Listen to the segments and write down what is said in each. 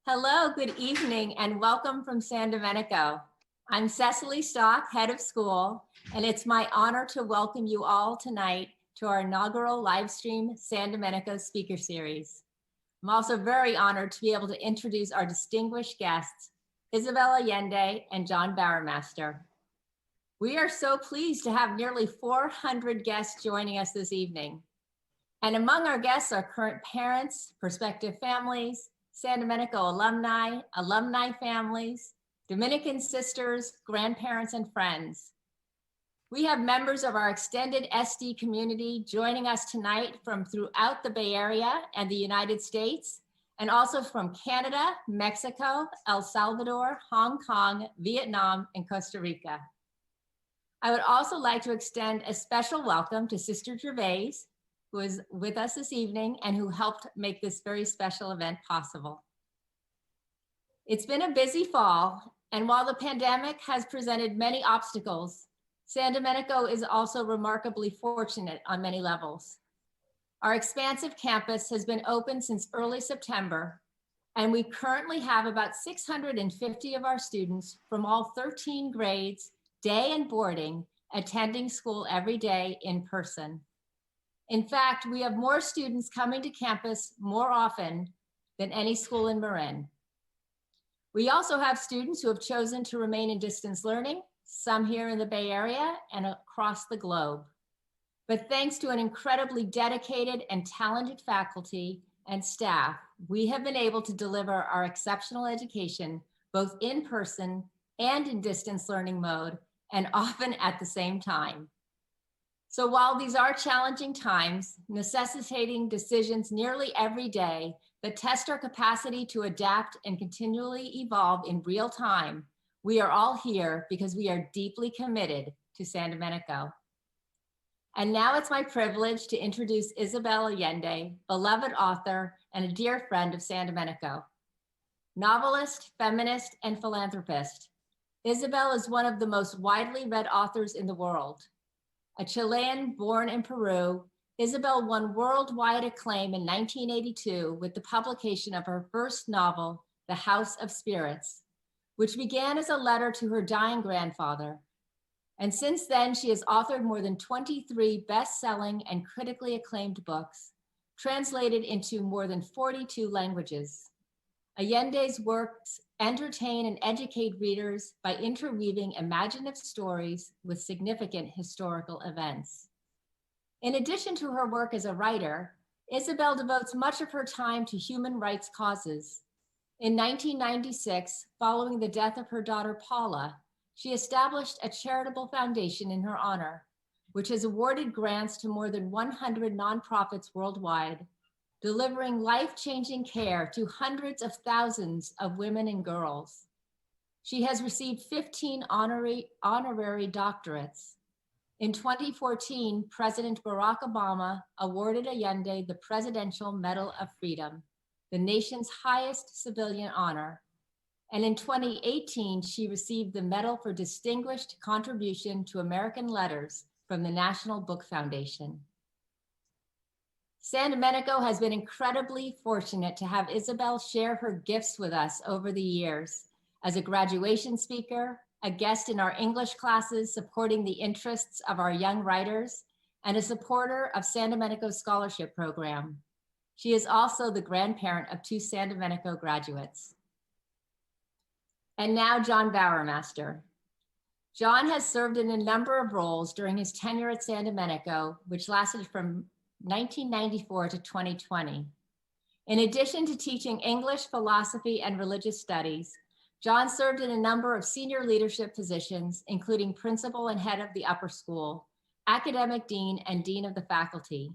Hello, good evening, and welcome from San Domenico. I'm Cecily Stock, head of school, and it's my honor to welcome you all tonight to our inaugural live stream San Domenico speaker series. I'm also very honored to be able to introduce our distinguished guests, Isabel Allende and John Bowermaster. We are so pleased to have nearly 400 guests joining us this evening. And among our guests are current parents, prospective families, San Domenico alumni, alumni families, Dominican sisters, grandparents, and friends. We have members of our extended SD community joining us tonight from throughout the Bay Area and the United States, and also from Canada, Mexico, El Salvador, Hong Kong, Vietnam, and Costa Rica. I would also like to extend a special welcome to Sister Gervais, who is with us this evening and who helped make this very special event possible. It's been a busy fall, and while the pandemic has presented many obstacles, San Domenico is also remarkably fortunate on many levels. Our expansive campus has been open since early September, and we currently have about 650 of our students from all 13 grades, day and boarding, attending school every day in person. In fact, we have more students coming to campus more often than any school in Marin. We also have students who have chosen to remain in distance learning, some here in the Bay Area and across the globe. But thanks to an incredibly dedicated and talented faculty and staff, we have been able to deliver our exceptional education both in person and in distance learning mode, and often at the same time. So while these are challenging times, necessitating decisions nearly every day that test our capacity to adapt and continually evolve in real time, we are all here because we are deeply committed to San Domenico. And now it's my privilege to introduce Isabel Allende, beloved author and a dear friend of San Domenico. Novelist, feminist, and philanthropist, Isabel is one of the most widely read authors in the world. A Chilean born in Peru, Isabel won worldwide acclaim in 1982 with the publication of her first novel, The House of Spirits, which began as a letter to her dying grandfather. And since then, she has authored more than 23 best-selling and critically acclaimed books, translated into more than 42 languages. Allende's works entertain and educate readers by interweaving imaginative stories with significant historical events. In addition to her work as a writer, Isabel devotes much of her time to human rights causes. In 1996, following the death of her daughter Paula, she established a charitable foundation in her honor, which has awarded grants to more than 100 nonprofits worldwide, delivering life-changing care to hundreds of thousands of women and girls. She has received 15 honorary doctorates. In 2014, President Barack Obama awarded Allende the Presidential Medal of Freedom, the nation's highest civilian honor. And in 2018, she received the Medal for Distinguished Contribution to American Letters from the National Book Foundation. San Domenico has been incredibly fortunate to have Isabel share her gifts with us over the years as a graduation speaker, a guest in our English classes supporting the interests of our young writers, and a supporter of San Domenico's scholarship program. She is also the grandparent of 2 San Domenico graduates. And now John Bowermaster. John has served in a number of roles during his tenure at San Domenico, which lasted from 1994 to 2020. In addition to teaching English, philosophy, and religious studies, John served in a number of senior leadership positions, including principal and head of the upper school, academic dean, and dean of the faculty.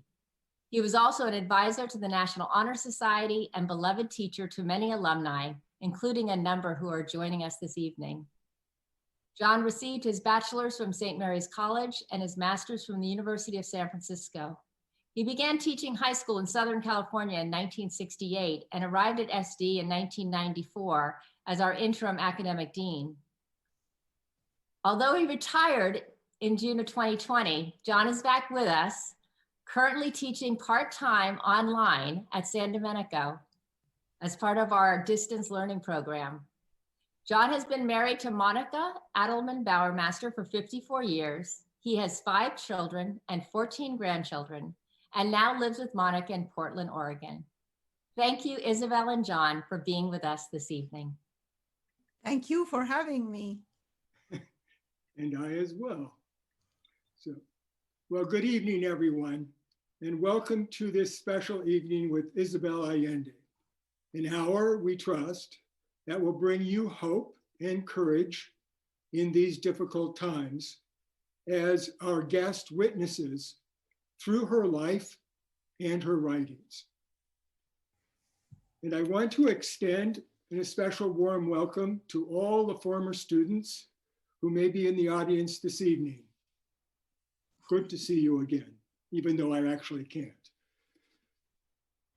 He was also an advisor to the National Honor Society and beloved teacher to many alumni, including a number who are joining us this evening. John received his bachelor's from St. Mary's College and his master's from the University of San Francisco. He began teaching high school in Southern California in 1968 and arrived at SD in 1994 as our interim academic dean. Although he retired in June of 2020, John is back with us, currently teaching part-time online at San Domenico. as part of our distance learning program. John has been married to Monica Adelman Bowermaster for 54 years. He has 5 children and 14 grandchildren, and now lives with Monica in Portland, Oregon. Thank you, Isabel and John, for being with us this evening. Thank you for having me. And I as well. So, well, good evening, everyone, and welcome to this special evening with Isabel Allende, an hour, we trust, that will bring you hope and courage in these difficult times as our guest witnesses through her life and her writings. And I want to extend a special warm welcome to all the former students who may be in the audience this evening. Good to see you again, even though I actually can't.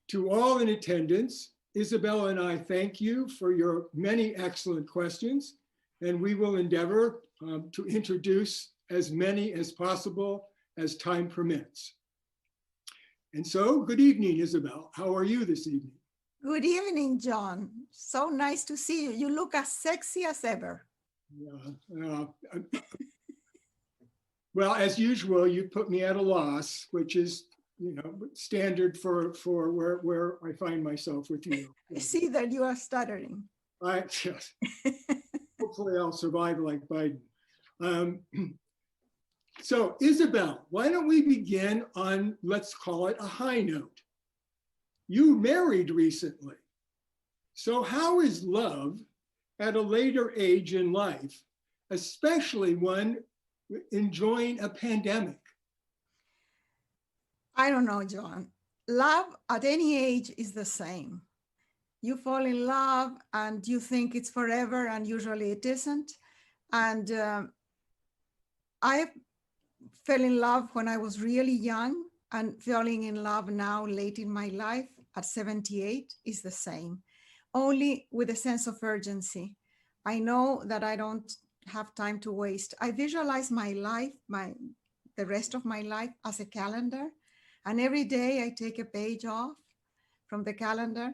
To all in attendance, Isabel and I thank you for your many excellent questions, and we will endeavor to introduce as many as possible as time permits. And so, good evening, Isabel. How are you this evening? Good evening, John. So nice to see you. You look as sexy as ever. Yeah, well, as usual, you put me at a loss, which is, you know, standard for where I find myself with you. I see that you are stuttering. Yes. Hopefully I'll survive like Biden. So Isabel, why don't we begin on, let's call it a high note. You married recently. So how is love at a later age in life, especially one enjoying a pandemic? I don't know, John. Love at any age is the same. You fall in love and you think it's forever, and usually it isn't. And I fell in love when I was really young, and falling in love now late in my life at 78 is the same, only with a sense of urgency. I know that I don't have time to waste. I visualize my life, the rest of my life as a calendar. And every day I take a page off from the calendar,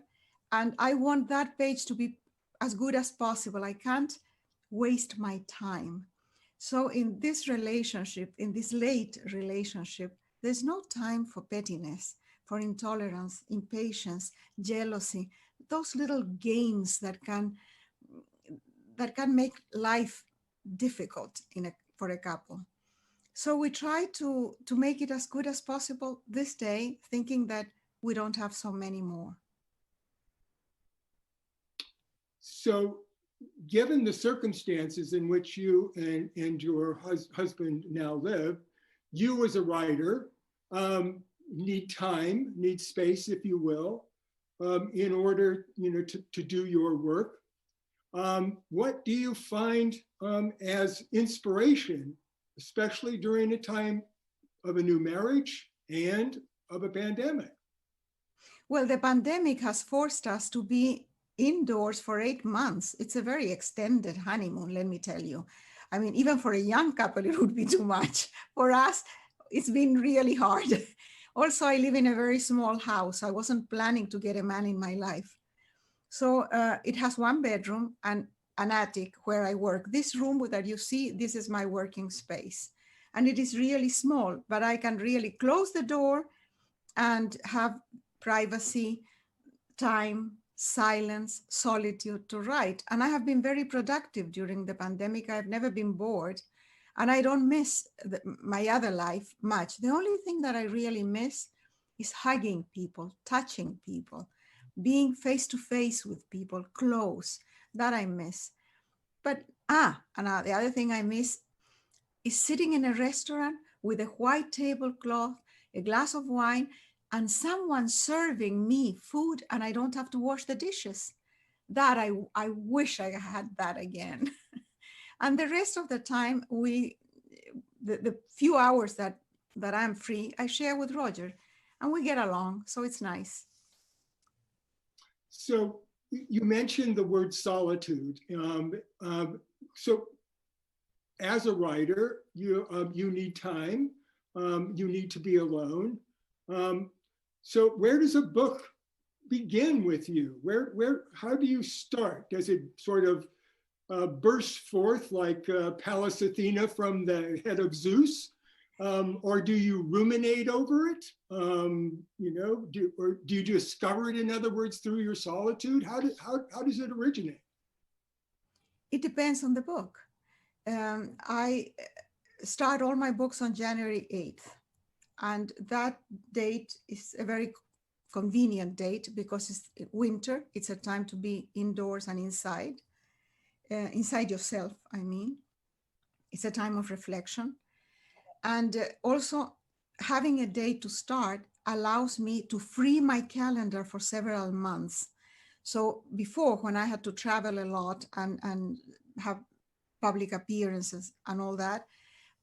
and I want that page to be as good as possible. I can't waste my time. So in this relationship, in this late relationship, there's no time for pettiness, for intolerance, impatience, jealousy, those little games that can make life difficult for a couple. So we try to make it as good as possible this day, thinking that we don't have so many more. So given the circumstances in which you and your husband now live, you as a writer need time, need space, if you will, in order, you know, to do your work. What do you find as inspiration, especially during a time of a new marriage and of a pandemic? Well, the pandemic has forced us to be indoors for 8 months. It's a very extended honeymoon, let me tell you. I mean, even for a young couple, it would be too much. For us, it's been really hard. Also, I live in a very small house. I wasn't planning to get a man in my life. So it has 1 bedroom and an attic where I work. This room that you see, this is my working space. And it is really small, but I can really close the door and have privacy, time, silence, solitude to write. And I have been very productive during the pandemic. I've never been bored. And I don't miss my other life much. The only thing that I really miss is hugging people, touching people, being face to face with people, close. That I miss. But and the other thing I miss is sitting in a restaurant with a white tablecloth, a glass of wine, and someone serving me food, and I don't have to wash the dishes. That I wish I had that again. And the rest of the time, the few hours that I'm free, I share with Roger, and we get along, so it's nice. So you mentioned the word solitude. So as a writer, you need time, you need to be alone. So where does a book begin with you? How do you start? Does it sort of burst forth like Pallas Athena from the head of Zeus? Or do you ruminate over it? Or do you discover it, in other words, through your solitude? How does it originate? It depends on the book. I start all my books on January 8th. And that date is a very convenient date because it's winter. It's a time to be indoors and inside yourself, I mean. It's a time of reflection. And also having a date to start allows me to free my calendar for several months. So before, when I had to travel a lot and have public appearances and all that,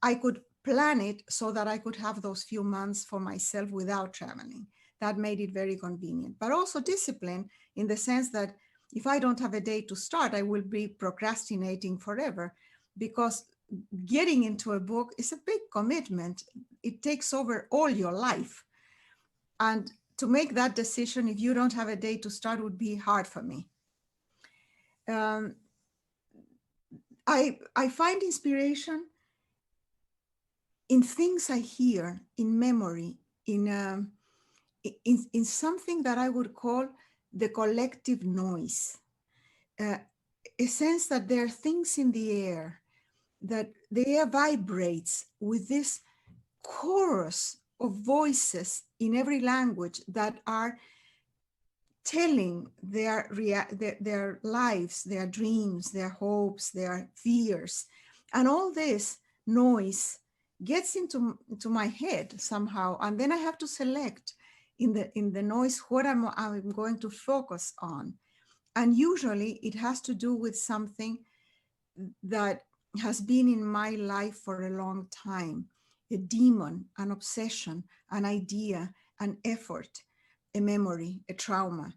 I could plan it so that I could have those few months for myself without traveling. That made it very convenient, but also discipline in the sense that if I don't have a date to start, I will be procrastinating forever, because getting into a book is a big commitment. It takes over all your life. And to make that decision, if you don't have a date to start, would be hard for me. I find inspiration in things I hear, in memory, in something that I would call the collective noise. A sense that there are things in the air, that the air vibrates with this chorus of voices in every language that are telling their lives, their dreams, their hopes, their fears. And all this noise gets into my head somehow. And then I have to select in the noise what I'm going to focus on. And usually it has to do with something that has been in my life for a long time, a demon, an obsession, an idea, an effort, a memory, a trauma.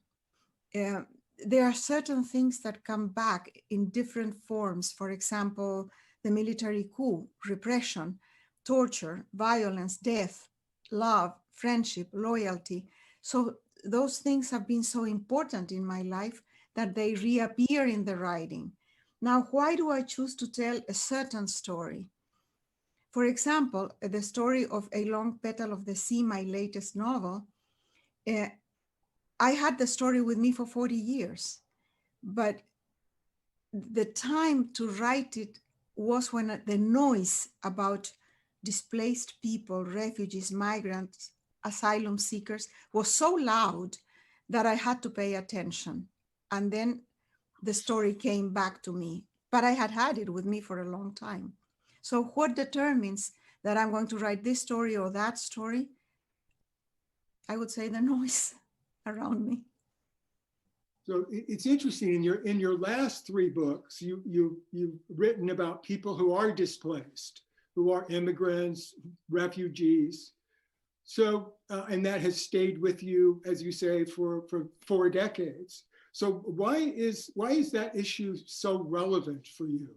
There are certain things that come back in different forms. For example, the military coup, repression, torture, violence, death, love, friendship, loyalty. So those things have been so important in my life that they reappear in the writing. Now, why do I choose to tell a certain story? For example, the story of A Long Petal of the Sea, my latest novel, I had the story with me for 40 years, but the time to write it was when the noise about displaced people, refugees, migrants, asylum seekers was so loud that I had to pay attention. And then the story came back to me, but I had it with me for a long time. So what determines that I'm going to write this story or that story? I would say the noise around me. So it's interesting, in your last three books, you've written about people who are displaced, who are immigrants, refugees. So, and that has stayed with you, as you say, for 4 decades. So why is that issue so relevant for you?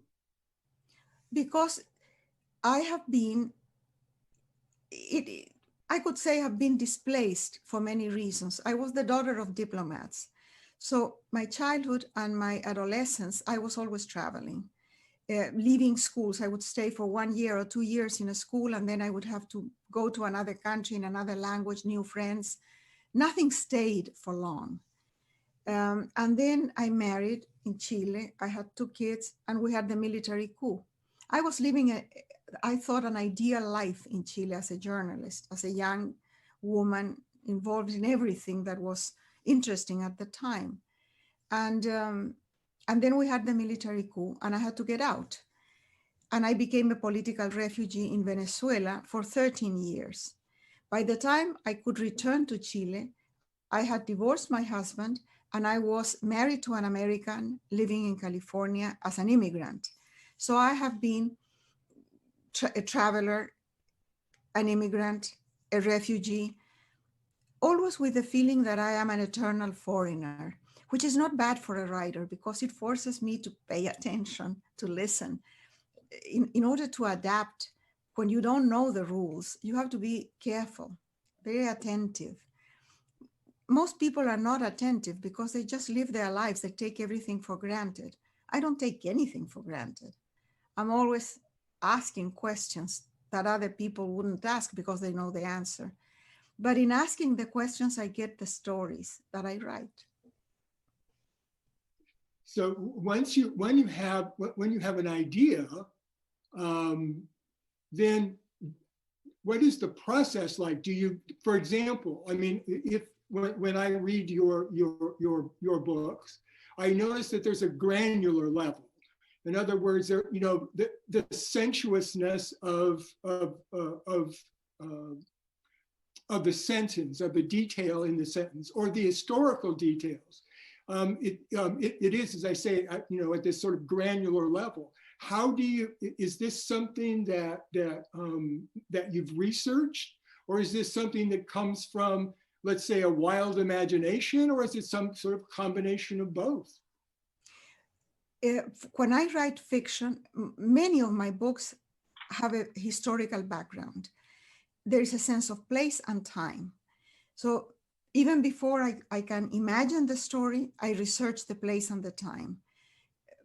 Because I have been, I could say I've been displaced for many reasons. I was the daughter of diplomats. So my childhood and my adolescence, I was always traveling, leaving schools. I would stay for 1 year or 2 years in a school, and then I would have to go to another country in another language, new friends. Nothing stayed for long. And then I married in Chile. I had 2 kids, and we had the military coup. I was living, I thought, an ideal life in Chile as a journalist, as a young woman involved in everything that was interesting at the time. And then we had the military coup, and I had to get out. And I became a political refugee in Venezuela for 13 years. By the time I could return to Chile, I had divorced my husband, and I was married to an American living in California as an immigrant. So I have been a traveler, an immigrant, a refugee, always with the feeling that I am an eternal foreigner, which is not bad for a writer because it forces me to pay attention, to listen. In order to adapt, when you don't know the rules, you have to be careful, very attentive. most people are not attentive because they just live their lives. They take everything for granted. I don't take anything for granted. I'm always asking questions that other people wouldn't ask because they know the answer. But in asking the questions, I get the stories that I write. So when you have an idea, then what is the process like? Do you, for example, I mean, when I read your books, I notice that there's a granular level. In other words, there, you know, the sensuousness of the sentence, of the detail in the sentence, or the historical details. It is, as I say, you know, at this sort of granular level. How do you, is this something that you've researched, or is this something that comes from, let's say, a wild imagination, or is it some sort of combination of both? When I write fiction, many of my books have a historical background. There is a sense of place and time. So even before I can imagine the story, I research the place and the time.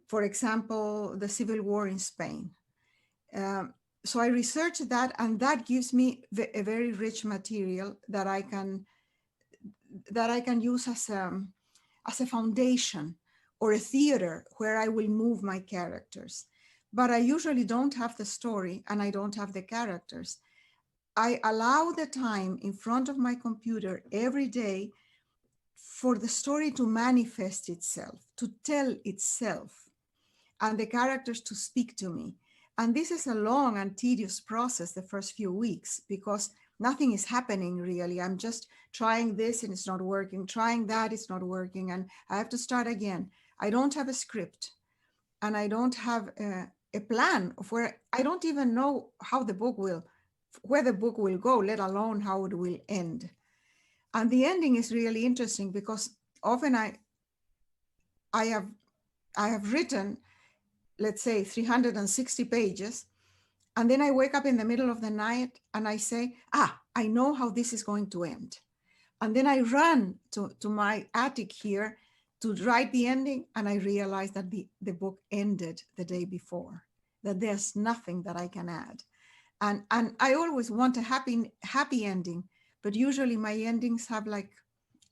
For example, the Civil War in Spain. So I research that, and that gives me a very rich material that I can use as a foundation or a theater where I will move my characters. But I usually don't have the story and I don't have the characters. I allow the time in front of my computer every day for the story to manifest itself, to tell itself, and the characters to speak to me. And this is a long and tedious process the first few weeks, because nothing is happening really. I'm just trying this and it's not working, trying that, it's not working, and I have to start again. I don't have a script, and I don't have a plan of where, I don't even know how the book will, where the book will go, let alone how it will end. And the ending is really interesting because often I have written, let's say, 360 pages, and then I wake up in the middle of the night and I say, I know how this is going to end. And then I run to my attic here to write the ending, and I realize that the book ended the day before, that there's nothing that I can add. And I always want a happy ending, but usually my endings have like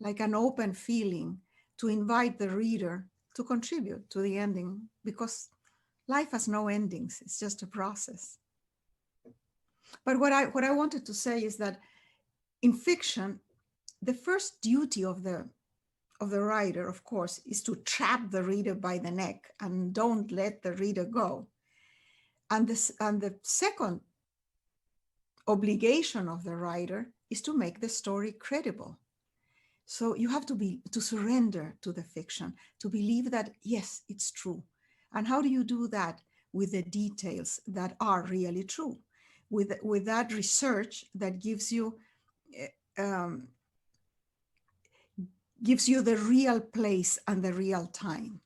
an open feeling to invite the reader to contribute to the ending, because life has no endings, it's just a process. But what I wanted to say is that in fiction, the first duty of the writer, of course, is to trap the reader by the neck and don't let the reader go. And the second obligation of the writer is to make the story credible. So you have to surrender to the fiction, to believe that, yes, it's true. And how do you do that? With the details that are really true, with that research that gives you the real place and the real time.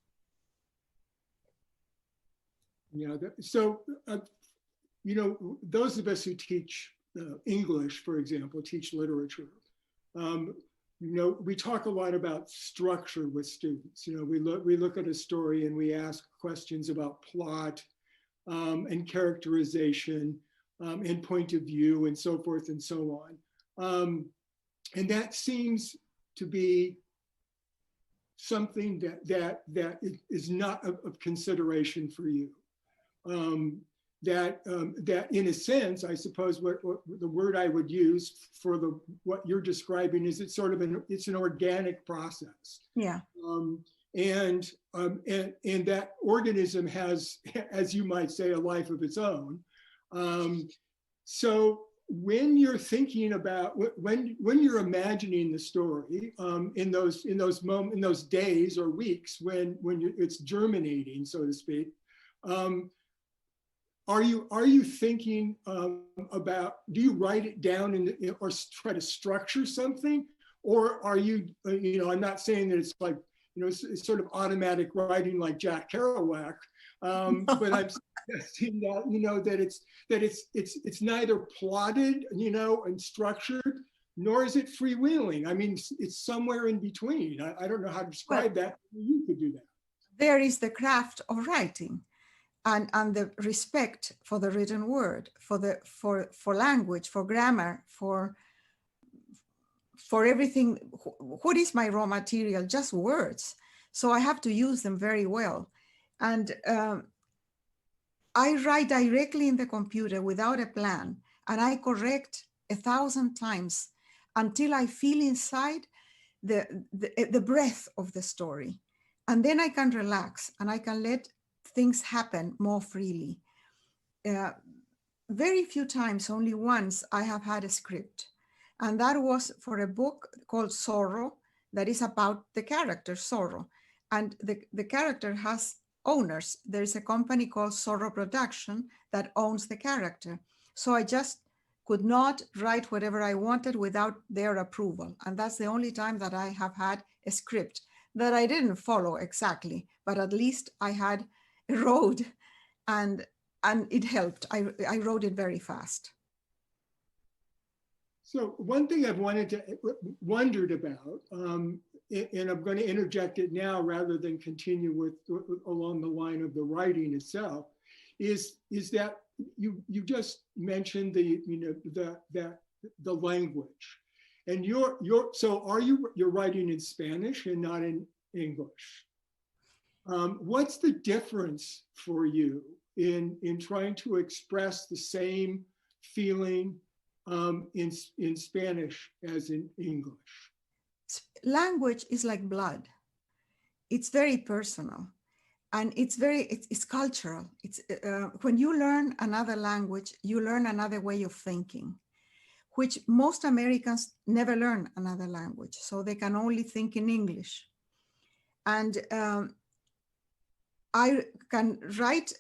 Yeah, so, you know, those of us who teach English, for example, teach literature, you know, we talk a lot about structure with students. You know, we look at a story and we ask questions about plot and characterization and point of view and so forth and so on. And that seems to be something that is not of consideration for you. That in a sense, I suppose what the word I would use for what you're describing is it's an organic process. Yeah. And that organism has, as you might say, a life of its own. So when you're thinking about, when you're imagining the story in those days or weeks when it's germinating, so to speak, are you thinking about, do you write it down or try to structure something? Or are you, you know, I'm not saying that it's like, you know, it's sort of automatic writing like Jack Kerouac, but I'm suggesting that, you know, that it's neither plotted, you know, and structured, nor is it freewheeling. I mean, it's somewhere in between. I don't know how to describe that. You could do that. There is the craft of writing and the respect for the written word, for language, for grammar, for everything. What is my raw material? Just words. So I have to use them very well. And I write directly in the computer without a plan, and I correct 1,000 times until I feel inside the breath of the story. And then I can relax and I can let things happen more freely. Very few times, only once, I have had a script. And that was for a book called Sorrow, that is about the character Sorrow. And the character has owners. There's a company called Sorrow Production that owns the character. So I just could not write whatever I wanted without their approval. And that's the only time that I have had a script that I didn't follow exactly, but at least I had a road, and it helped. I wrote it very fast. So one thing I've wondered about, and I'm going to interject it now rather than continue with along the line of the writing itself, is that you just mentioned the language, and you're writing in Spanish and not in English. What's the difference for you in trying to express the same feeling in Spanish as in English? Language is like blood. It's very personal, and it's cultural. It's when you learn another language, you learn another way of thinking, which most Americans never learn another language, so they can only think in English. And I can write.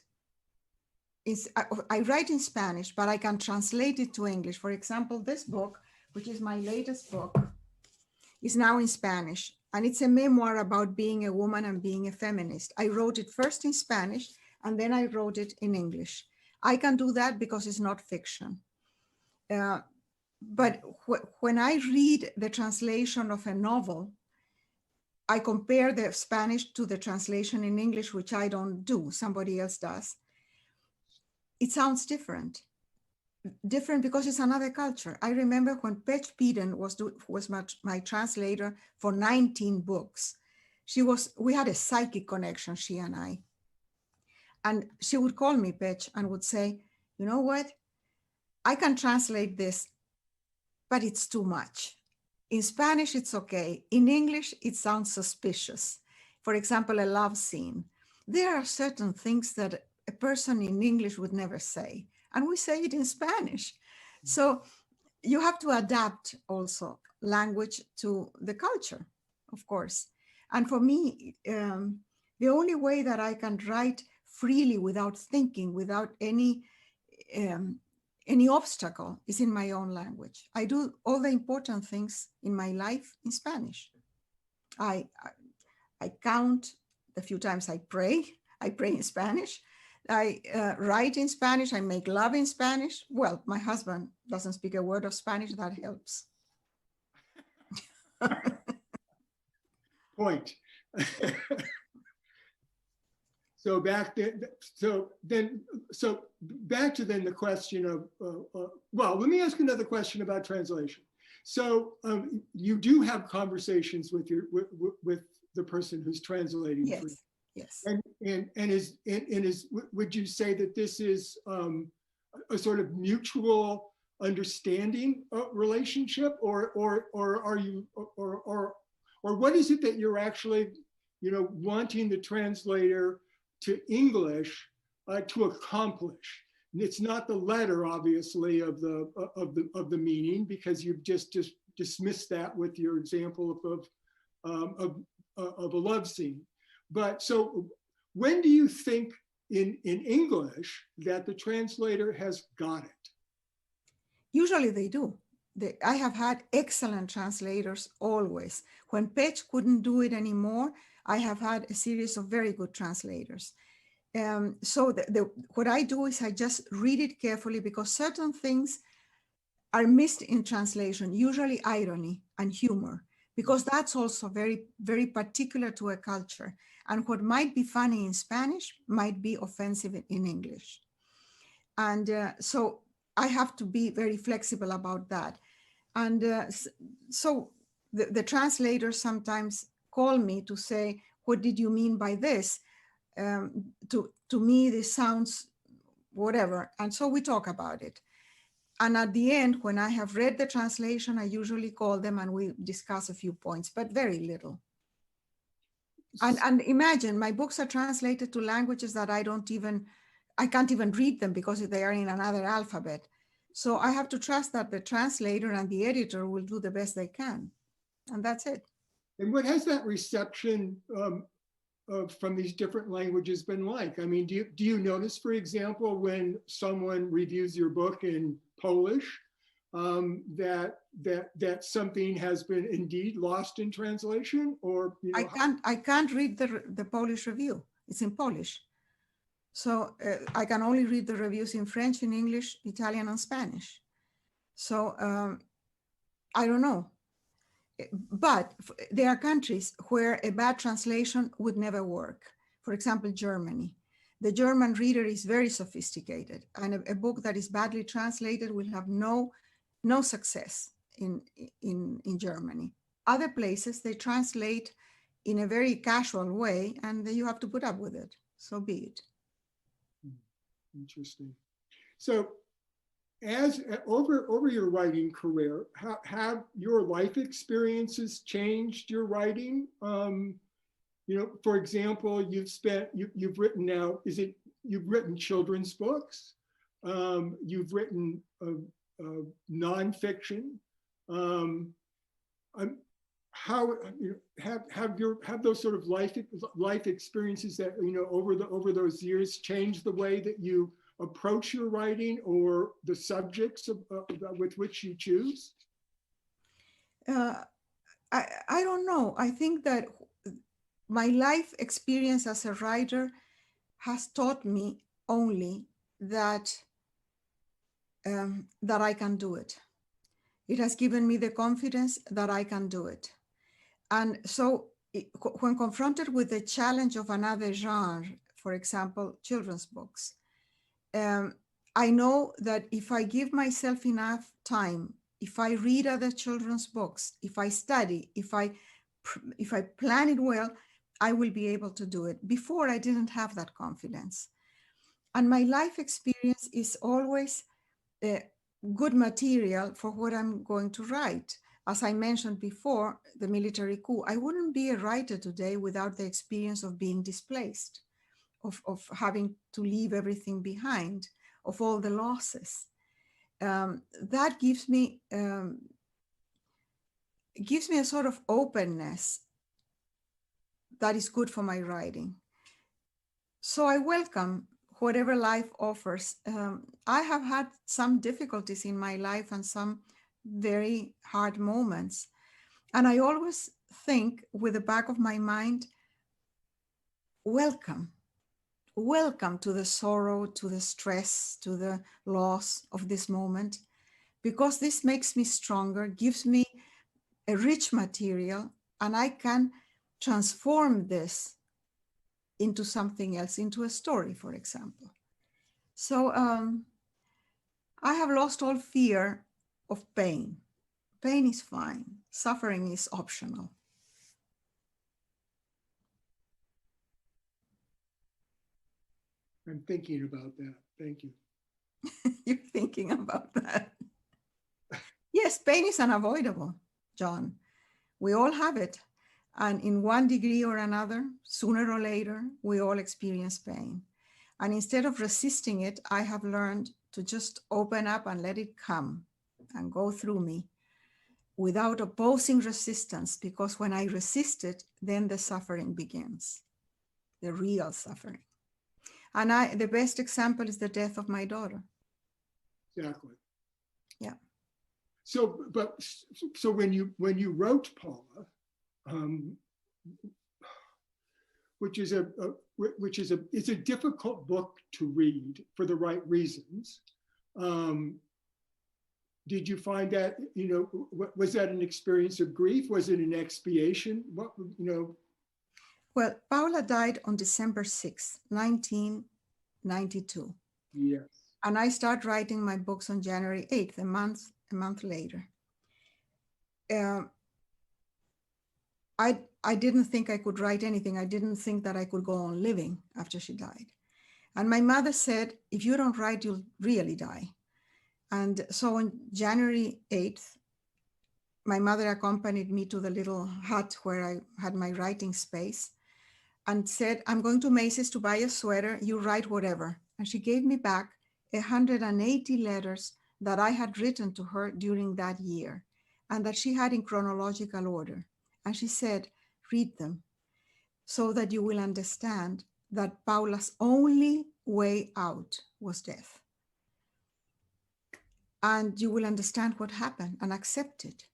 I write in Spanish, but I can translate it to English. For example, this book, which is my latest book, is now in Spanish, and it's a memoir about being a woman and being a feminist. I wrote it first in Spanish, and then I wrote it in English. I can do that because it's not fiction. But when I read the translation of a novel, I compare the Spanish to the translation in English, which I don't do, somebody else does. It sounds different because it's another culture. I remember when Petch Peden was my translator for 19 books. We had a psychic connection, she and I. And she would call me, Petch, and would say, you know what? I can translate this, but it's too much. In Spanish, it's okay. In English, it sounds suspicious. For example, a love scene. There are certain things that a person in English would never say, and we say it in Spanish. So you have to adapt also language to the culture, of course. And for me, the only way that I can write freely without thinking, without any obstacle, is in my own language. I do all the important things in my life in Spanish. I count the few times I pray in Spanish. I write in Spanish, I make love in Spanish. Well, my husband doesn't speak a word of Spanish, that helps. Point. So back to the question of, well, let me ask another question about translation. So you do have conversations with the person who's translating. Yes. For you. Yes. And would you say that this is a sort of mutual understanding relationship, or are you, or what is it that you're actually, wanting the translator to English to accomplish? And it's not the letter, obviously, of the meaning, because you've just dismissed that with your example of a love scene. But so when do you think in English that the translator has got it? Usually they do. I have had excellent translators always. When Petch couldn't do it anymore, I have had a series of very good translators. So what I do is I just read it carefully, because certain things are missed in translation, usually irony and humor, because that's also very, very particular to a culture. And what might be funny in Spanish might be offensive in English. And so I have to be very flexible about that. And so the translators sometimes call me to say, what did you mean by this? To me, this sounds whatever. And so we talk about it. And at the end, when I have read the translation, I usually call them and we discuss a few points, but very little. And imagine, my books are translated to languages that I can't even read them because they are in another alphabet. So I have to trust that the translator and the editor will do the best they can. And that's it. And what has that reception from these different languages been like? I mean, do you notice, for example, when someone reviews your book in Polish, that something has been indeed lost in translation? Or I can't read the Polish review. It's in Polish. So I can only read the reviews in French, in English, Italian, and Spanish. So I don't know. But there are countries where a bad translation would never work. For example, Germany. The German reader is very sophisticated, and a book that is badly translated will have no success in Germany. Other places, they translate in a very casual way, and you have to put up with it. So be it. Interesting. So, as over your writing career, have your life experiences changed your writing? For example, you've written now. You've written children's books. You've written nonfiction. How have those sort of life experiences that over those years changed the way that you approach your writing or the subjects with which you choose? I don't know. I think that my life experience as a writer has taught me only that I can do it. It has given me the confidence that I can do it. And so when confronted with the challenge of another genre, for example, children's books, I know that if I give myself enough time, if I read other children's books, if I study, if I plan it well, I will be able to do it. Before, I didn't have that confidence. And my life experience is always good material for what I'm going to write. As I mentioned before, the military coup, I wouldn't be a writer today without the experience of being displaced, of having to leave everything behind, of all the losses. That gives me a sort of openness that is good for my writing. So I welcome whatever life offers. I have had some difficulties in my life and some very hard moments. And I always think with the back of my mind, welcome to the sorrow, to the stress, to the loss of this moment, because this makes me stronger, gives me a rich material, and I can transform this into something else, into a story, for example. So I have lost all fear of pain. Pain is fine. Suffering is optional. I'm thinking about that. Thank you. You're thinking about that. Yes, pain is unavoidable, John. We all have it. And in one degree or another, sooner or later, we all experience pain. And instead of resisting it, I have learned to just open up and let it come and go through me without opposing resistance, because when I resist it, then the suffering begins, the real suffering. And the best example is the death of my daughter. Exactly. Yeah. So when you wrote Paula, which is a difficult book to read for the right reasons, did you find that, was that an experience of grief? Was it an expiation? Well, Paula died on December 6, 1992. Yes. And I started writing my books on January 8th, a month later. I didn't think I could write anything. I didn't think that I could go on living after she died. And my mother said, if you don't write, you'll really die. And so on January 8th, my mother accompanied me to the little hut where I had my writing space and said, I'm going to Macy's to buy a sweater, you write whatever. And she gave me back 180 letters that I had written to her during that year and that she had in chronological order. And she said, read them so that you will understand that Paula's only way out was death. And you will understand what happened and accept it.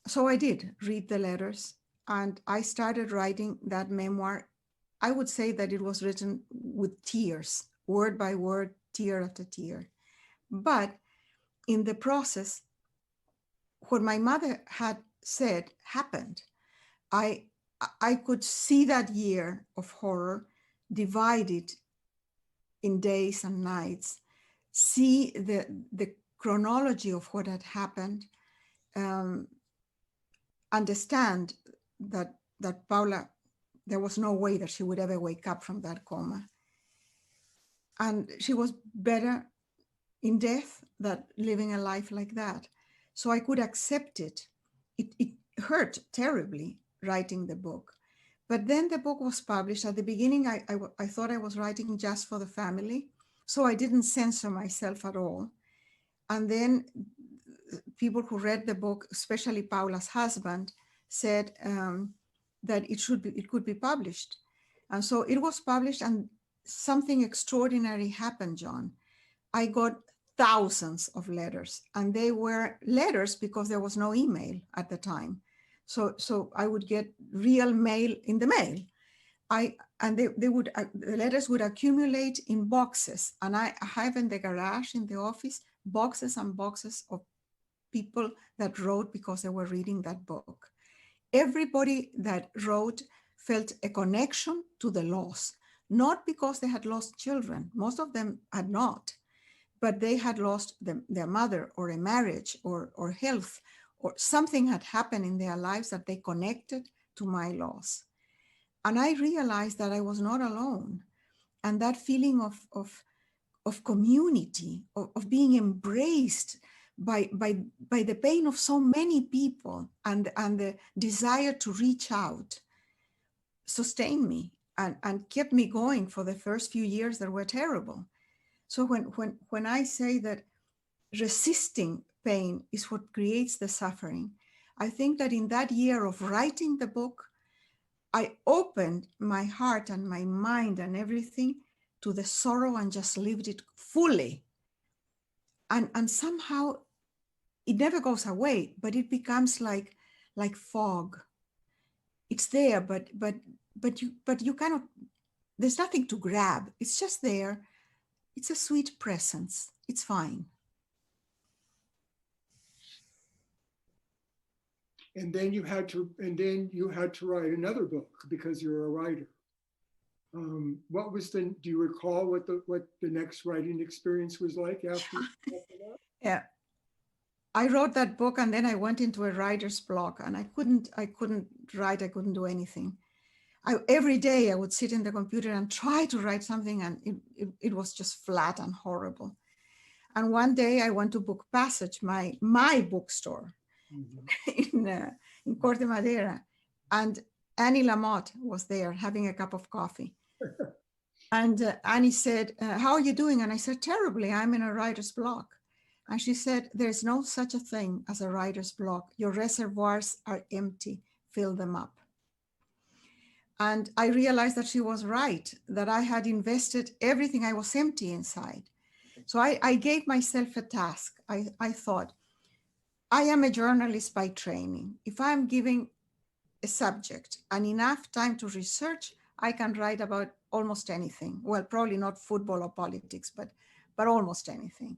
So I did read the letters and I started writing that memoir. I would say that it was written with tears, word by word, tear after tear. But in the process, what my mother had said happened. I could see that year of horror divided in days and nights, see the chronology of what had happened, understand that Paula, there was no way that she would ever wake up from that coma. And she was better in death than living a life like that. So I could accept it. It hurt terribly writing the book. But then the book was published. At the beginning, I thought I was writing just for the family. So I didn't censor myself at all. And then people who read the book, especially Paula's husband, said that it could be published. And so it was published and something extraordinary happened, John. I got thousands of letters and they were letters because there was no email at the time. So I would get real mail in the mail. The letters would accumulate in boxes. And I have in the garage in the office, boxes and boxes of people that wrote because they were reading that book. Everybody that wrote felt a connection to the loss, not because they had lost children. Most of them had not, but they had lost their mother or a marriage or health, or something had happened in their lives that they connected to my loss. And I realized that I was not alone. And that feeling of community, of being embraced by the pain of so many people and the desire to reach out sustained me and kept me going for the first few years that were terrible. So when I say that resisting pain is what creates the suffering, I think that in that year of writing the book, I opened my heart and my mind and everything to the sorrow and just lived it fully. And somehow it never goes away, but it becomes like fog. It's there, but you cannot, there's nothing to grab. It's just there. It's a sweet presence. It's fine. And then you had to write another book because you're a writer. Do you recall what the next writing experience was like after that? Yeah, I wrote that book and then I went into a writer's block and I couldn't write, I couldn't do anything. Every day I would sit in the computer and try to write something and it was just flat and horrible. And one day I went to Book Passage, my bookstore, in Corte Madera, and Annie Lamotte was there having a cup of coffee. And Annie said, how are you doing? And I said, terribly, I'm in a writer's block. And she said, there's no such a thing as a writer's block. Your reservoirs are empty, fill them up. And I realized that she was right, that I had invested everything, I was empty inside. So I gave myself a task. I thought, I am a journalist by training. If I'm giving a subject and enough time to research, I can write about almost anything. Well, probably not football or politics, but almost anything.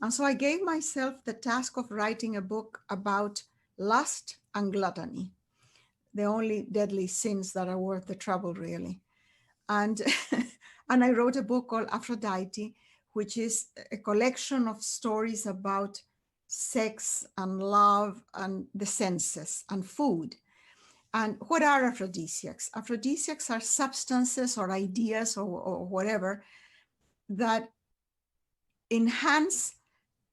And so I gave myself the task of writing a book about lust and gluttony, the only deadly sins that are worth the trouble, really. And, and I wrote a book called Aphrodite, which is a collection of stories about sex and love and the senses and food. And what are aphrodisiacs? Aphrodisiacs are substances or ideas or whatever that enhance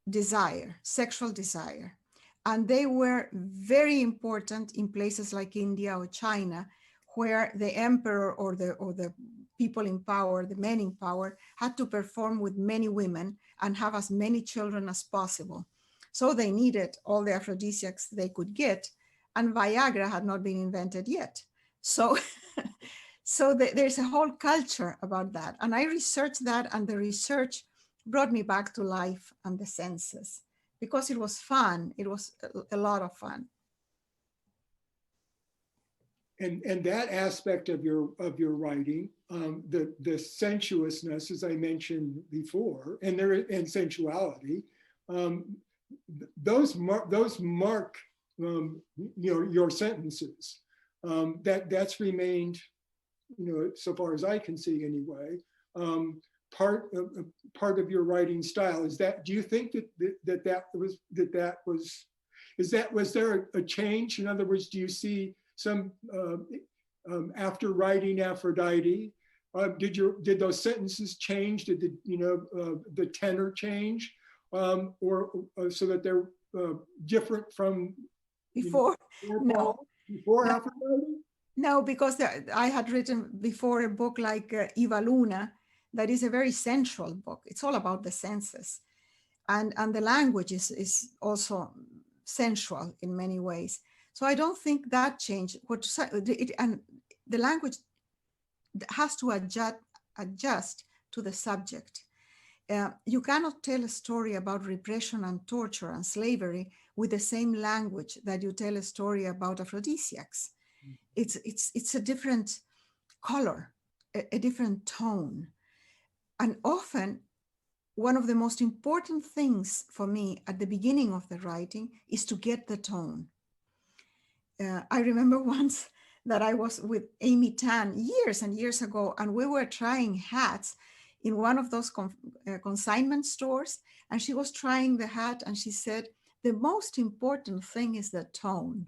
desire, sexual desire. And they were very important in places like India or China, where the emperor or the people in power, the men in power, had to perform with many women and have as many children as possible. So they needed all the aphrodisiacs they could get, and Viagra had not been invented yet. So, there's a whole culture about that. And I researched that, and the research brought me back to life and the senses because it was fun. It was a lot of fun. And that aspect of your writing, the sensuousness, as I mentioned before, and sensuality, those mark your sentences. That's remained, so far as I can see anyway, part of your writing style. Is that? Do you think was there a change? In other words, do you see some after writing Aphrodite, did those sentences change? Did the tenor change, or so that they're different from before? No, before Aphrodite. No, because I had written before a book like Eva Luna, that is a very sensual book. It's all about the senses, and the language is also sensual in many ways. So I don't think that changed. And the language has to adjust to the subject. You cannot tell a story about repression and torture and slavery with the same language that you tell a story about aphrodisiacs. It's a different color, a different tone. And often, one of the most important things for me at the beginning of the writing is to get the tone. I remember once that I was with Amy Tan years and years ago, and we were trying hats in one of those consignment stores, and she was trying the hat, and she said, the most important thing is the tone.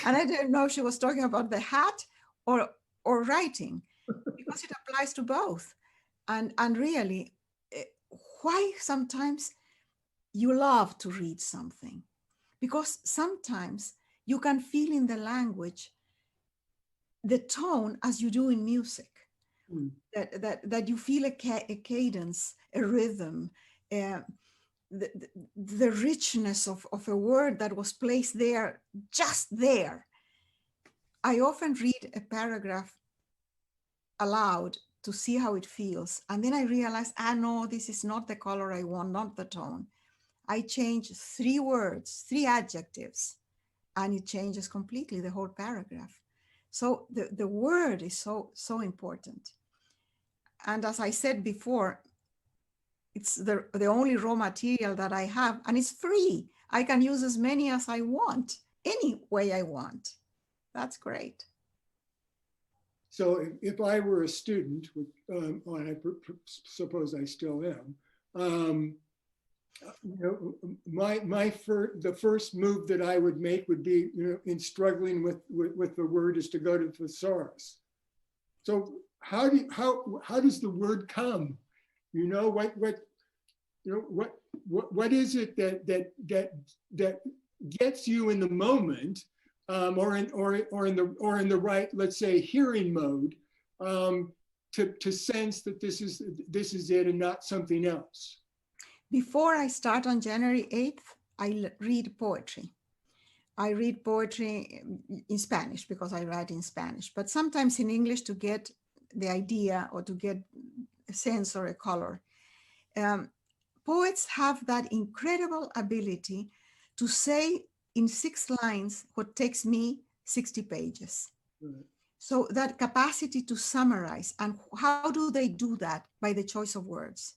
And I didn't know if she was talking about the hat or writing, because it applies to both. And really, why sometimes you love to read something? Because sometimes you can feel in the language the tone as you do in music, that you feel a cadence, a rhythm, the richness of a word that was placed there, just there. I often read a paragraph aloud to see how it feels. And then I realize, no, this is not the color I want, not the tone. I change 3 words, 3 adjectives, and it changes completely the whole paragraph. So the word is so important. And as I said before, it's the only raw material that I have, and it's free. I can use as many as I want, any way I want. That's great. So if I were a student, and I suppose I still am, the first move that I would make would be, in struggling with the word, is to go to the thesaurus. So how does the word come? What is it that gets you in the moment, or in the right, let's say, hearing mode, to sense that this is it and not something else? Before I start on January 8th, I read poetry. I read poetry in Spanish because I write in Spanish, but sometimes in English to get the idea or to get a sense or a color. Poets have that incredible ability to say in 6 lines what takes me 60 pages. Mm-hmm. So that capacity to summarize, and how do they do that? By the choice of words.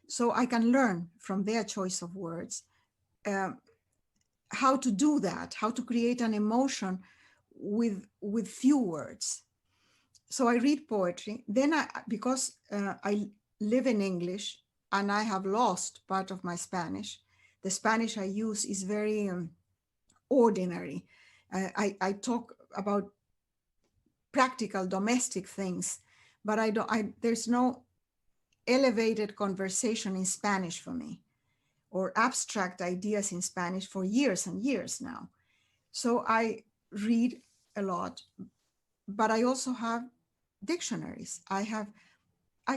So I can learn from their choice of words how to do that, how to create an emotion with few words. So I read poetry. Then because I live in English and I have lost part of my Spanish, the Spanish I use is very ordinary. I talk about practical domestic things, but there's no elevated conversation in Spanish for me, or abstract ideas in Spanish for years and years now. So I read a lot, but I also have dictionaries. I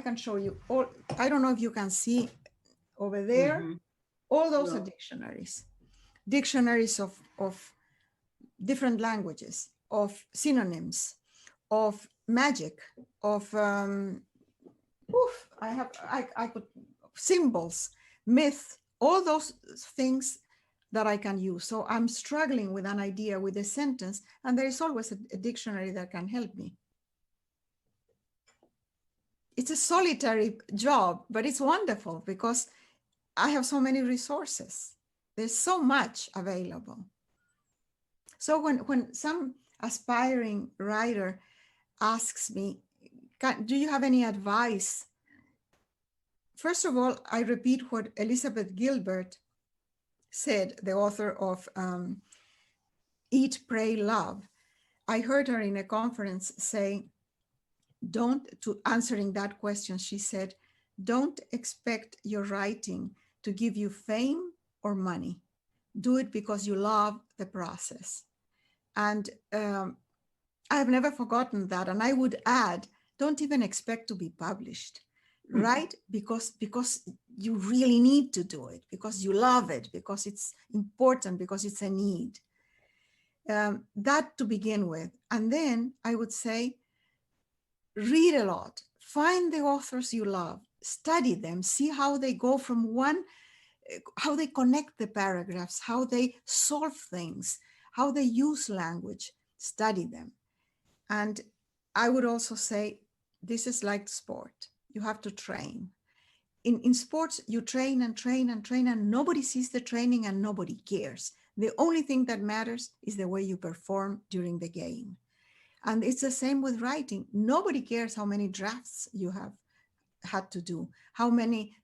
can show you all. I don't know if you can see over there. Mhm. All those Yeah. are dictionaries of different languages, of synonyms, of magic, of I could symbols, myth, all those things that I can use. So I'm struggling with an idea, with a sentence, and there is always a dictionary that can help me. It's a solitary job, but it's wonderful because I have so many resources. There's so much available. So when some aspiring writer asks me, do you have any advice? First of all, I repeat what Elizabeth Gilbert said, the author of Eat, Pray, Love. I heard her in a conference say, answering that question, she said, don't expect your writing to give you fame or money. Do it because you love the process. And I've never forgotten that. And I would add, don't even expect to be published. Write because you really need to do it, because you love it, because it's important, because it's a need. That to begin with. And then I would say, read a lot, find the authors you love, study them, see how they go from one, how they connect the paragraphs, how they solve things, how they use language, study them. And I would also say, this is like sport. You have to train. In sports, you train and train and train, and nobody sees the training and nobody cares. The only thing that matters is the way you perform during the game. And it's the same with writing. Nobody cares how many drafts you have had to do, how many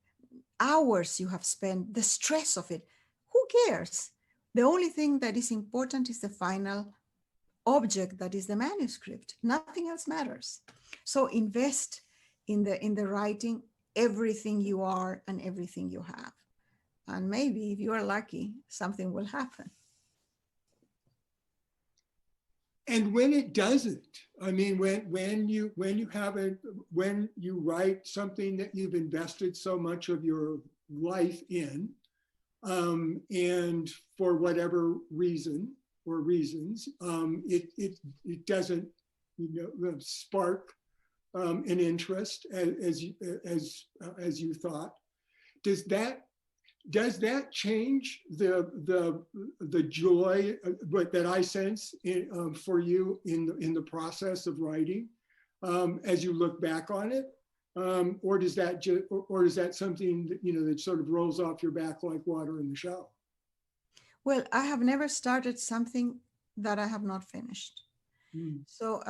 hours you have spent, the stress of it. Who cares? The only thing that is important is the final object, that is the manuscript. Nothing else matters. So invest in the writing, everything you are and everything you have. And maybe if you are lucky, something will happen. And when it doesn't, I mean, when you write something that you've invested so much of your life in, and for whatever reason or reasons, it doesn't, spark an interest as you thought. Does that change the joy that I sense for you in the process of writing as you look back on it, or is that something that that sort of rolls off your back like water in the shower? Well, I have never started something that I have not finished. So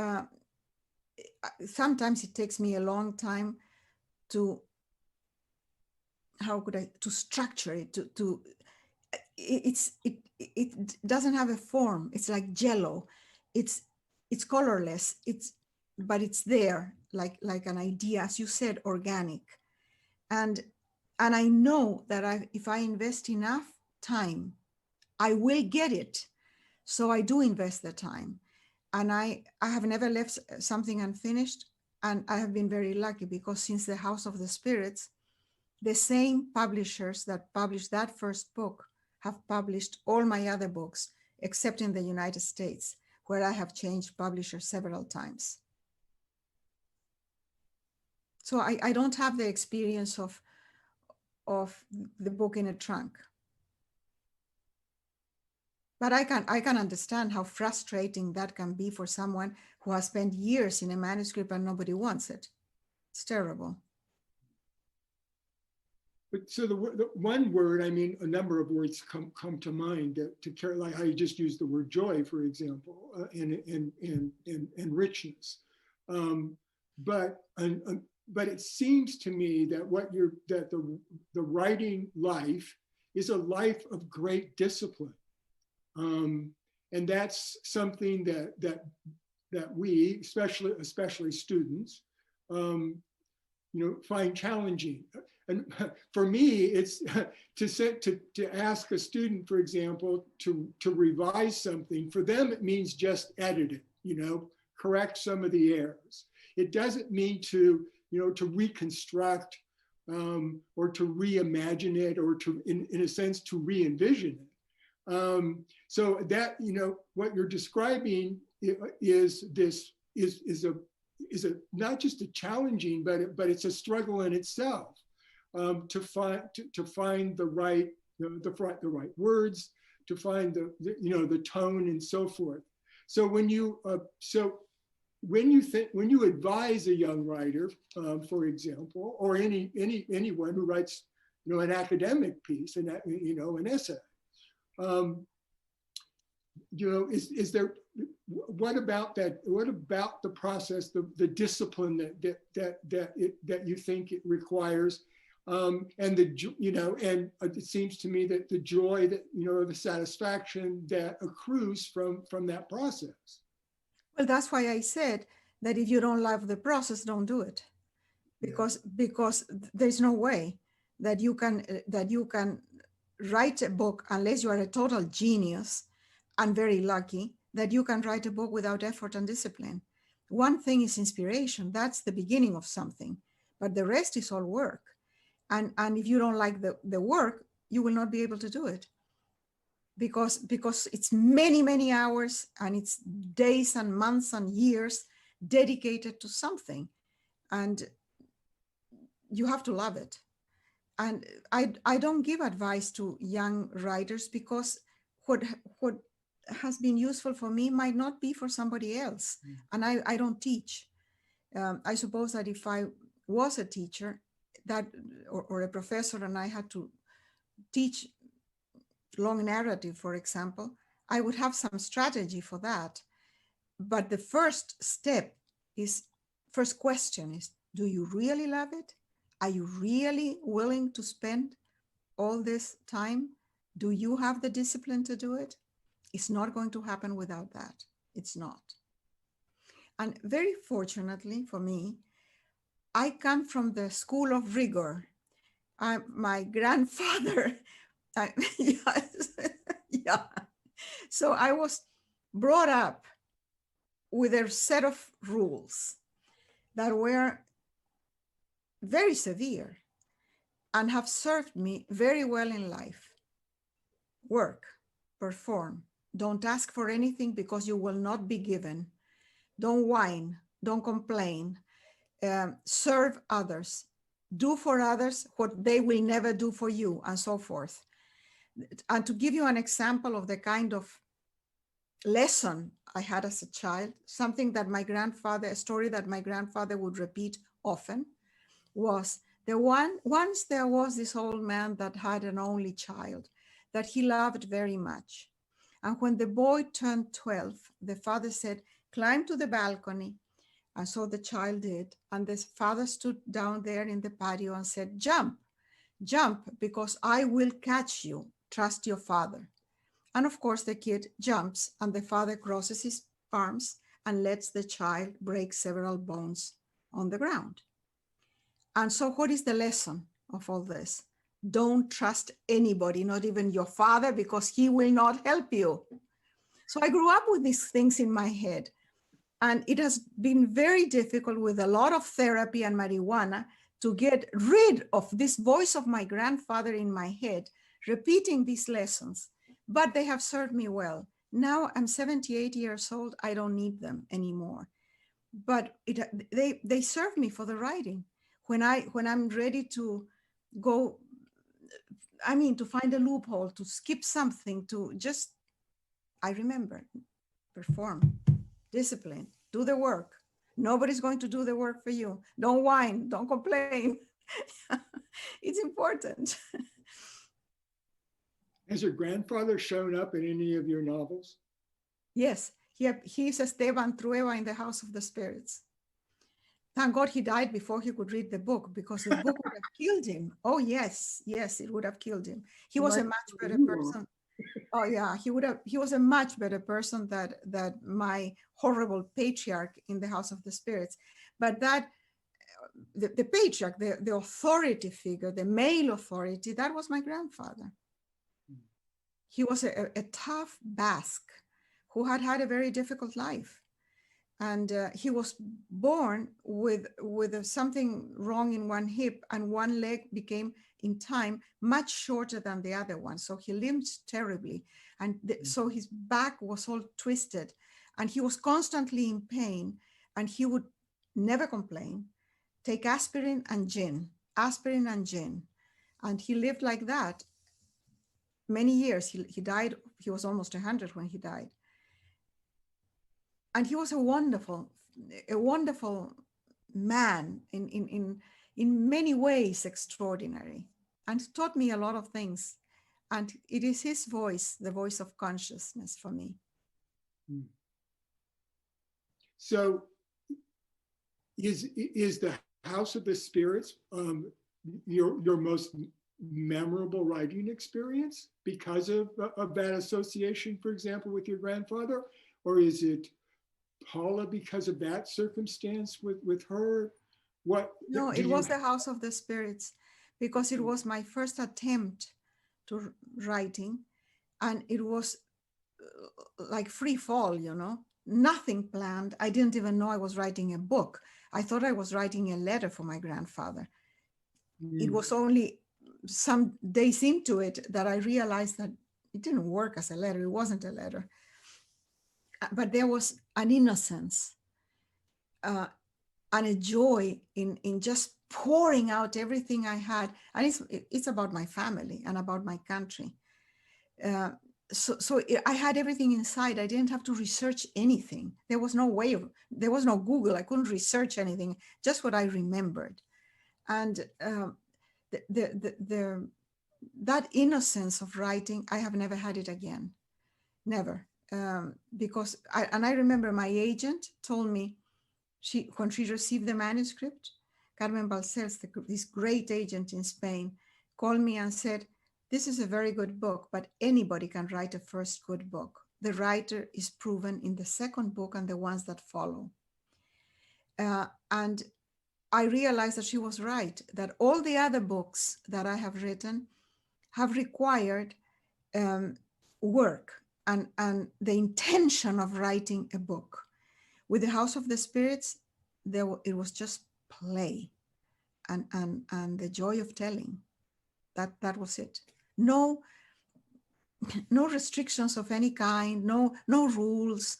sometimes it takes me a long time to structure it, it doesn't have a form. It's like jello. It's colorless. But it's there, like an idea, as you said, organic. And I know that if I invest enough time, I will get it. So I do invest the time. And I have never left something unfinished. And I have been very lucky, because since the House of the Spirits, the same publishers that published that first book have published all my other books, except in the United States, where I have changed publishers several times. So I don't have the experience of the book in a trunk. But I can understand how frustrating that can be for someone who has spent years in a manuscript and nobody wants it. It's terrible. But so the one word, I mean, a number of words come to mind to care, like how you just used the word joy, for example, and richness. But it seems to me that the writing life is a life of great discipline, and that's something that we, especially students, find challenging. And for me, it's to ask a student, for example, to revise something. For them, it means just edit it, correct some of the errors. It doesn't mean to reconstruct or to reimagine it, or to, in a sense, to re-envision it. So that, what you're describing is not just a challenging, but it's a struggle in itself. To find the right words, to find the tone and so forth. So when you advise a young writer, for example, or anyone who writes an academic piece, an essay, is there, what about that? What about the process, the discipline that you think it requires? And it seems to me that the joy the satisfaction that accrues from that process. Well, that's why I said that if you don't love the process, don't do it, because there's no way that you can write a book, unless you are a total genius and very lucky, that you can write a book without effort and discipline. One thing is inspiration, that's the beginning of something, but the rest is all work. And if you don't like the work, you will not be able to do it, because it's many, many hours, and it's days and months and years dedicated to something, and you have to love it. And I don't give advice to young writers, because what has been useful for me might not be for somebody else. And I don't teach. I suppose that if I was a teacher, or a professor, and I had to teach long narrative, for example, I would have some strategy for that. But the first question is, do you really love it? Are you really willing to spend all this time? Do you have the discipline to do it? It's not going to happen without that. It's not. And very fortunately for me, I come from the school of rigor. My grandfather, yeah. So I was brought up with a set of rules that were very severe and have served me very well in life. Work, perform, don't ask for anything because you will not be given. Don't whine, don't complain. Serve others, do for others what they will never do for you, and so forth. And to give you an example of the kind of lesson I had as a child, a story that my grandfather would repeat often, was once there was this old man that had an only child that he loved very much. And when the boy turned 12, the father said, climb to the balcony. And so the child did. And the father stood down there in the patio and said, jump, because I will catch you. Trust your father. And of course, the kid jumps, and the father crosses his arms and lets the child break several bones on the ground. And so what is the lesson of all this? Don't trust anybody, not even your father, because he will not help you. So I grew up with these things in my head. And it has been very difficult, with a lot of therapy and marijuana, to get rid of this voice of my grandfather in my head, repeating these lessons. But they have served me well. Now I'm 78 years old. I don't need them anymore. But they serve me for the writing. When I'm ready to go, to find a loophole, to skip something, I remember, perform. Discipline, do the work. Nobody's going to do the work for you. Don't whine, don't complain. It's important. Has your grandfather shown up in any of your novels? Yes, he's Esteban Trueba in the House of the Spirits. Thank God he died before he could read the book, because the book would have killed him. Oh, yes, it would have killed him. He was a much better person. Oh, yeah, he was a much better person that my horrible patriarch in the House of the Spirits. But that, the patriarch, the authority figure, the male authority, that was my grandfather. He was a tough Basque who had had a very difficult life. And he was born with something wrong in one hip, and one leg became in time much shorter than the other one. So he limped terribly. And so his back was all twisted, and he was constantly in pain, and he would never complain, take aspirin and gin. And he lived like that many years. He died, he was almost 100 when he died. And he was a wonderful man, in many ways extraordinary, and taught me a lot of things. And it is his voice, the voice of consciousness for me. So is the House of the Spirits your most memorable writing experience because of that association, for example, with your grandfather? Or is it Paula because of that circumstance with her? What? No, it was the House of the Spirits, because it was my first attempt to writing, and it was like free fall, nothing planned. I didn't even know I was writing a book. I thought I was writing a letter for my grandfather. It was only some days into it that I realized that it didn't work as a letter. It wasn't a letter. But there was an innocence and a joy in just pouring out everything I had. And it's about my family and about my country. So I had everything inside. I didn't have to research anything. There was no Google. I couldn't research anything, just what I remembered. And that innocence of writing, I have never had it again, never. Because I remember my agent told me, when she received the manuscript, Carmen Balcells, this great agent in Spain, called me and said, "This is a very good book, but anybody can write a first good book. The writer is proven in the second book and the ones that follow." And I realized that she was right, that all the other books that I have written have required work and the intention of writing a book. With the House of the Spirits, it was just play and the joy of telling. That was it. No restrictions of any kind, no rules.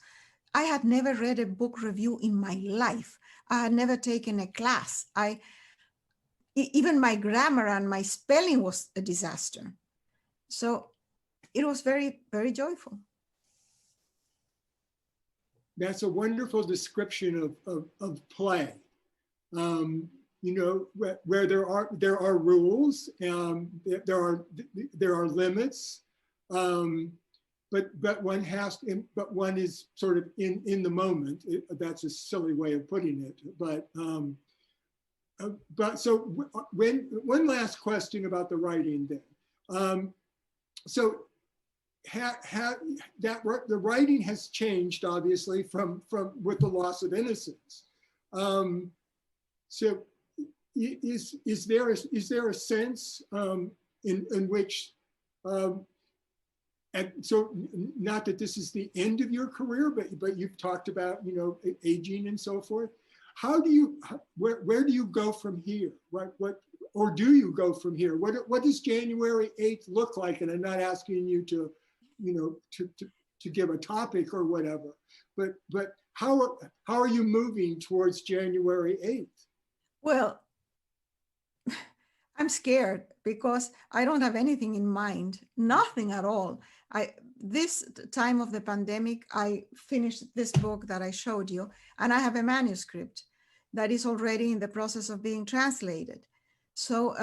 I had never read a book review in my life. I had never taken a class. Even my grammar and my spelling was a disaster. So it was very, very joyful. That's a wonderful description of play. Where there are rules, there are limits, but one is sort of in the moment. That's a silly way of putting it, but so one last question about the writing then. So the writing has changed, obviously, from with the loss of innocence. So is there a sense in which, and so not that this is the end of your career, but you've talked about aging and so forth. Where do you go from here? Or do you go from here? What does January 8th look like? And I'm not asking you to give a topic or whatever, but how are you moving towards January 8th? Well, I'm scared because I don't have anything in mind, nothing at all. This time of the pandemic, I finished this book that I showed you, and I have a manuscript that is already in the process of being translated. So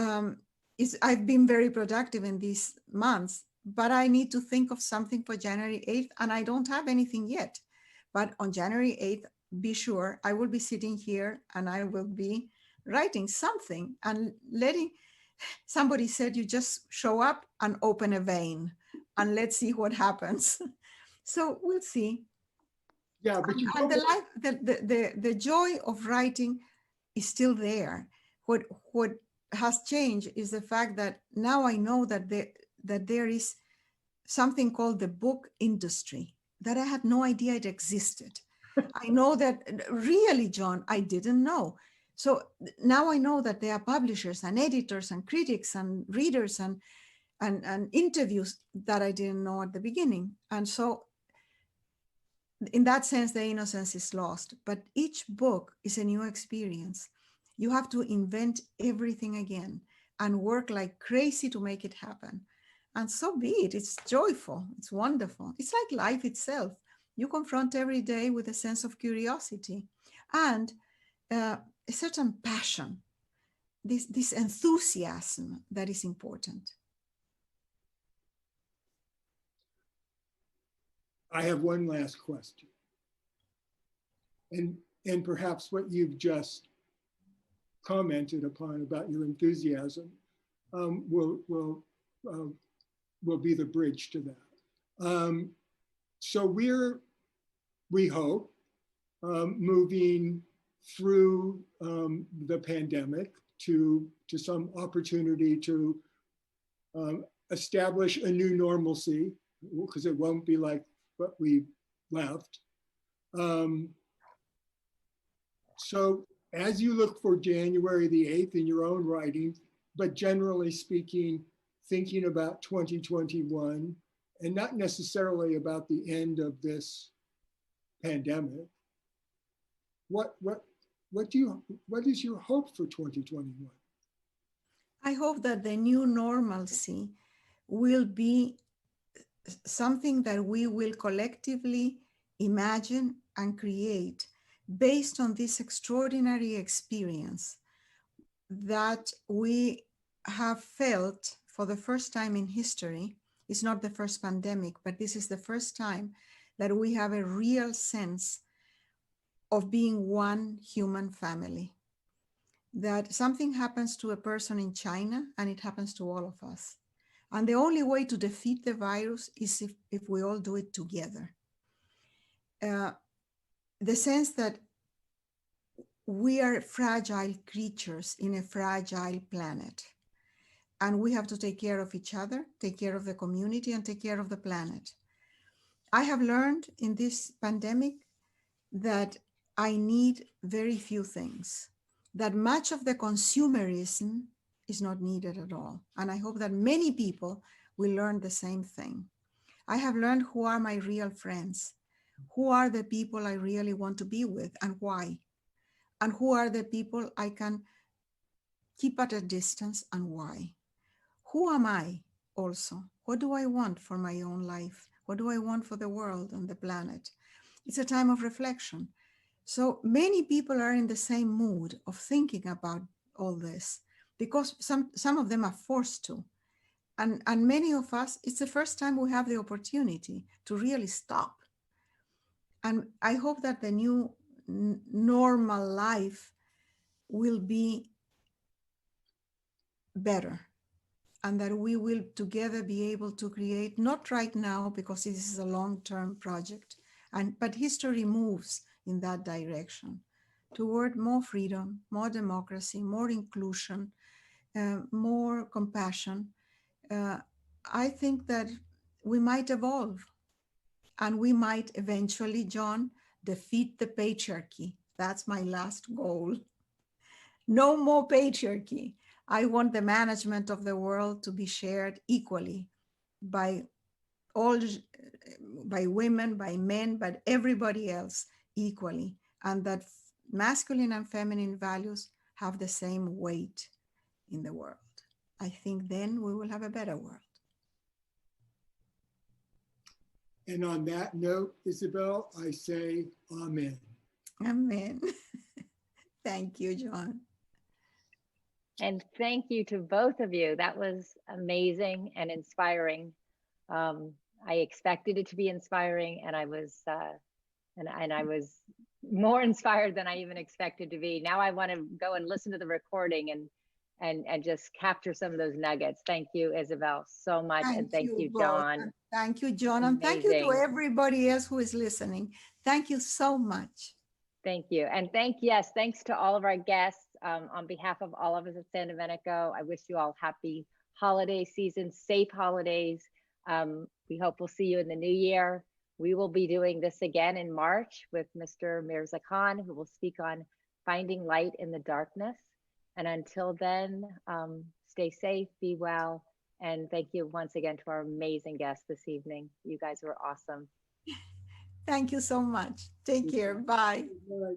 I've been very productive in these months, but I need to think of something for January 8th, and I don't have anything yet. But on January 8th, be sure I will be sitting here and I will be writing something and letting, somebody said, you just show up and open a vein and let's see what happens. So we'll see. Yeah, but you And don't the joy of writing is still there. What has changed is the fact that now I know that there is something called the book industry that I had no idea it existed. I know that really, John, I didn't know. So now I know that there are publishers and editors and critics and readers and interviews that I didn't know at the beginning. And so in that sense, the innocence is lost, but each book is a new experience. You have to invent everything again and work like crazy to make it happen. And so be it. It's joyful. It's wonderful. It's like life itself. You confront every day with a sense of curiosity and a certain passion, this enthusiasm that is important. I have one last question. And perhaps what you've just commented upon about your enthusiasm will be the bridge to that. So we hope, moving through the pandemic to some opportunity to establish a new normalcy, because it won't be like what we left. So as you look for January the 8th in your own writing, but generally speaking, thinking about 2021 and not necessarily about the end of this pandemic, what is your hope for 2021? I hope that the new normalcy will be something that we will collectively imagine and create based on this extraordinary experience that we have felt for the first time in history. It's not the first pandemic, but this is the first time that we have a real sense of being one human family. That something happens to a person in China and it happens to all of us. And the only way to defeat the virus is if we all do it together. The sense that we are fragile creatures in a fragile planet. And we have to take care of each other, take care of the community, and take care of the planet. I have learned in this pandemic that I need very few things, that much of the consumerism is not needed at all. And I hope that many people will learn the same thing. I have learned who are my real friends, who are the people I really want to be with and why, and who are the people I can keep at a distance and why. Who am I also? What do I want for my own life? What do I want for the world and the planet? It's a time of reflection. So many people are in the same mood of thinking about all this because some of them are forced to. And many of us, it's the first time we have the opportunity to really stop. And I hope that the new normal life will be better and that we will together be able to create, not right now, because this is a long-term project, but history moves in that direction toward more freedom, more democracy, more inclusion, more compassion. I think that we might evolve and we might eventually, John, defeat the patriarchy. That's my last goal. No more patriarchy. I want the management of the world to be shared equally by women, by men, but everybody else equally, and that masculine and feminine values have the same weight in the world. I think then we will have a better world. And on that note, Isabel, I say amen. Amen. Thank you, John. And thank you to both of you. That was amazing and inspiring. I expected it to be inspiring, and I was more inspired than I even expected to be. Now I want to go and listen to the recording and just capture some of those nuggets. Thank you, Isabel, so much. And thank you, both. John. Thank you, John. And thank you to Amazing. everybody else who is listening. Thank you so much. Thank you. And thanks to all of our guests. On behalf of all of us at San Domenico, I wish you all happy holiday season, safe holidays. We hope we'll see you in the new year. We will be doing this again in March with Mr. Mirza Khan, who will speak on finding light in the darkness. And until then, stay safe, be well. And thank you once again to our amazing guests this evening. You guys were awesome. Thank you so much. Take care. Bye. Bye.